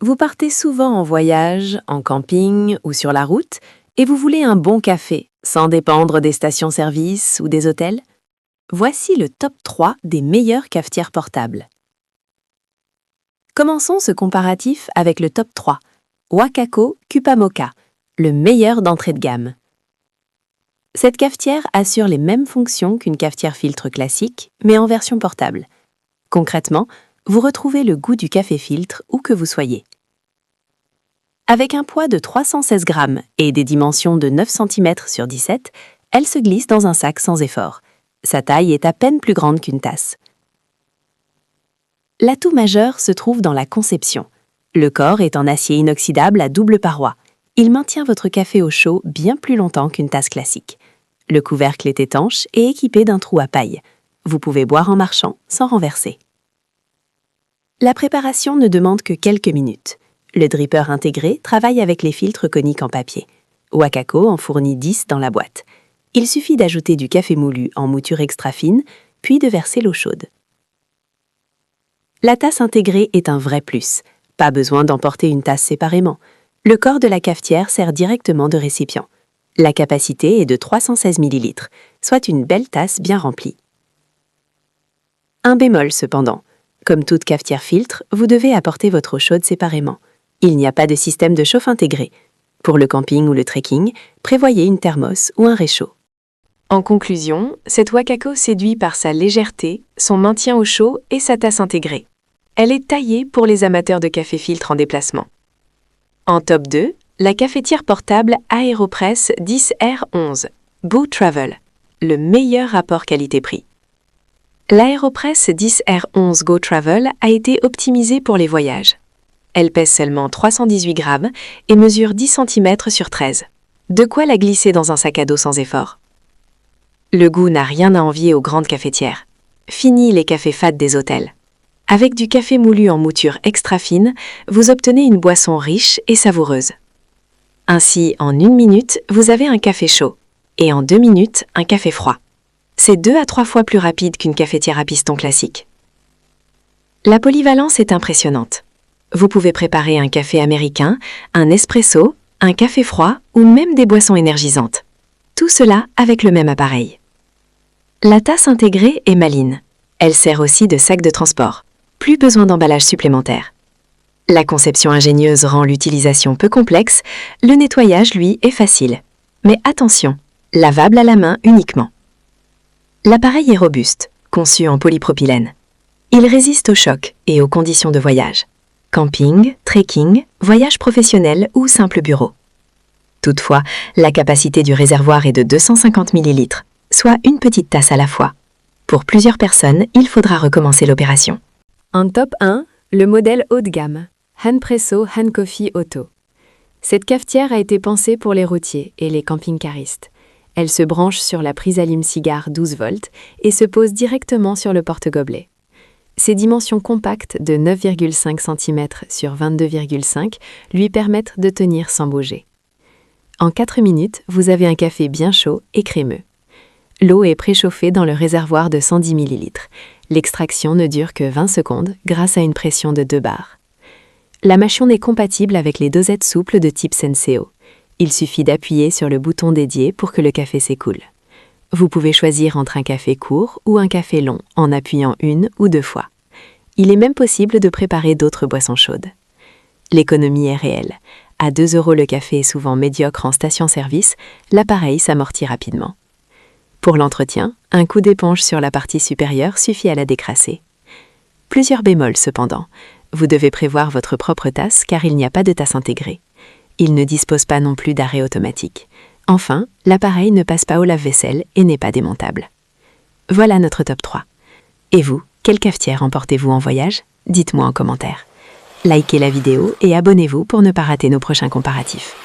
Vous partez souvent en voyage, en camping ou sur la route et vous voulez un bon café, sans dépendre des stations-service ou des hôtels? Voici le top 3 des meilleures cafetières portables. Commençons ce comparatif avec le top 3, Wakako Cupamocha, le meilleur d'entrée de gamme. Cette cafetière assure les mêmes fonctions qu'une cafetière filtre classique, mais en version portable. Concrètement, vous retrouvez le goût du café filtre où que vous soyez. Avec un poids de 316 grammes et des dimensions de 9 cm sur 17, elle se glisse dans un sac sans effort. Sa taille est à peine plus grande qu'une tasse. L'atout majeur se trouve dans la conception. Le corps est en acier inoxydable à double paroi. Il maintient votre café au chaud bien plus longtemps qu'une tasse classique. Le couvercle est étanche et équipé d'un trou à paille. Vous pouvez boire en marchant sans renverser. La préparation ne demande que quelques minutes. Le dripper intégré travaille avec les filtres coniques en papier. Wakako en fournit 10 dans la boîte. Il suffit d'ajouter du café moulu en mouture extra fine, puis de verser l'eau chaude. La tasse intégrée est un vrai plus. Pas besoin d'emporter une tasse séparément. Le corps de la cafetière sert directement de récipient. La capacité est de 316 ml, soit une belle tasse bien remplie. Un bémol cependant. Comme toute cafetière filtre, vous devez apporter votre eau chaude séparément. Il n'y a pas de système de chauffe intégré. Pour le camping ou le trekking, prévoyez une thermos ou un réchaud. En conclusion, cette Wakako séduit par sa légèreté, son maintien au chaud et sa tasse intégrée. Elle est taillée pour les amateurs de café filtre en déplacement. En top 2, la cafetière portable Aeropress 10R11, Go Travel, le meilleur rapport qualité-prix. L'Aeropress 10R11 Go Travel a été optimisée pour les voyages. Elle pèse seulement 318 grammes et mesure 10 cm sur 13. De quoi la glisser dans un sac à dos sans effort. Le goût n'a rien à envier aux grandes cafetières. Fini les cafés fades des hôtels. Avec du café moulu en mouture extra fine, vous obtenez une boisson riche et savoureuse. Ainsi, en 1 minute, vous avez un café chaud et en 2 minutes, un café froid. C'est 2 à 3 fois plus rapide qu'une cafetière à piston classique. La polyvalence est impressionnante. Vous pouvez préparer un café américain, un espresso, un café froid ou même des boissons énergisantes. Tout cela avec le même appareil. La tasse intégrée est maligne. Elle sert aussi de sac de transport. Plus besoin d'emballage supplémentaire. La conception ingénieuse rend l'utilisation peu complexe, le nettoyage, lui, est facile. Mais attention, lavable à la main uniquement. L'appareil est robuste, conçu en polypropylène. Il résiste aux chocs et aux conditions de voyage. Camping, trekking, voyage professionnel ou simple bureau. Toutefois, la capacité du réservoir est de 250 ml, soit une petite tasse à la fois. Pour plusieurs personnes, il faudra recommencer l'opération. En top 1, le modèle haut de gamme, Hanpresso Hancoffee Auto. Cette cafetière a été pensée pour les routiers et les camping-caristes. Elle se branche sur la prise allume-cigare 12 volts et se pose directement sur le porte-gobelet. Ses dimensions compactes de 9,5 cm sur 22,5 lui permettent de tenir sans bouger. En 4 minutes, vous avez un café bien chaud et crémeux. L'eau est préchauffée dans le réservoir de 110 ml. L'extraction ne dure que 20 secondes grâce à une pression de 2 bars. La machine est compatible avec les dosettes souples de type Senseo. Il suffit d'appuyer sur le bouton dédié pour que le café s'écoule. Vous pouvez choisir entre un café court ou un café long en appuyant 1 ou 2 fois. Il est même possible de préparer d'autres boissons chaudes. L'économie est réelle. À 2 € le café est souvent médiocre en station-service, l'appareil s'amortit rapidement. Pour l'entretien, un coup d'éponge sur la partie supérieure suffit à la décrasser. Plusieurs bémols cependant. Vous devez prévoir votre propre tasse car il n'y a pas de tasse intégrée. Il ne dispose pas non plus d'arrêt automatique. Enfin, l'appareil ne passe pas au lave-vaisselle et n'est pas démontable. Voilà notre top 3. Et vous, quelle cafetière emportez-vous en voyage? Dites-moi en commentaire. Likez la vidéo et abonnez-vous pour ne pas rater nos prochains comparatifs.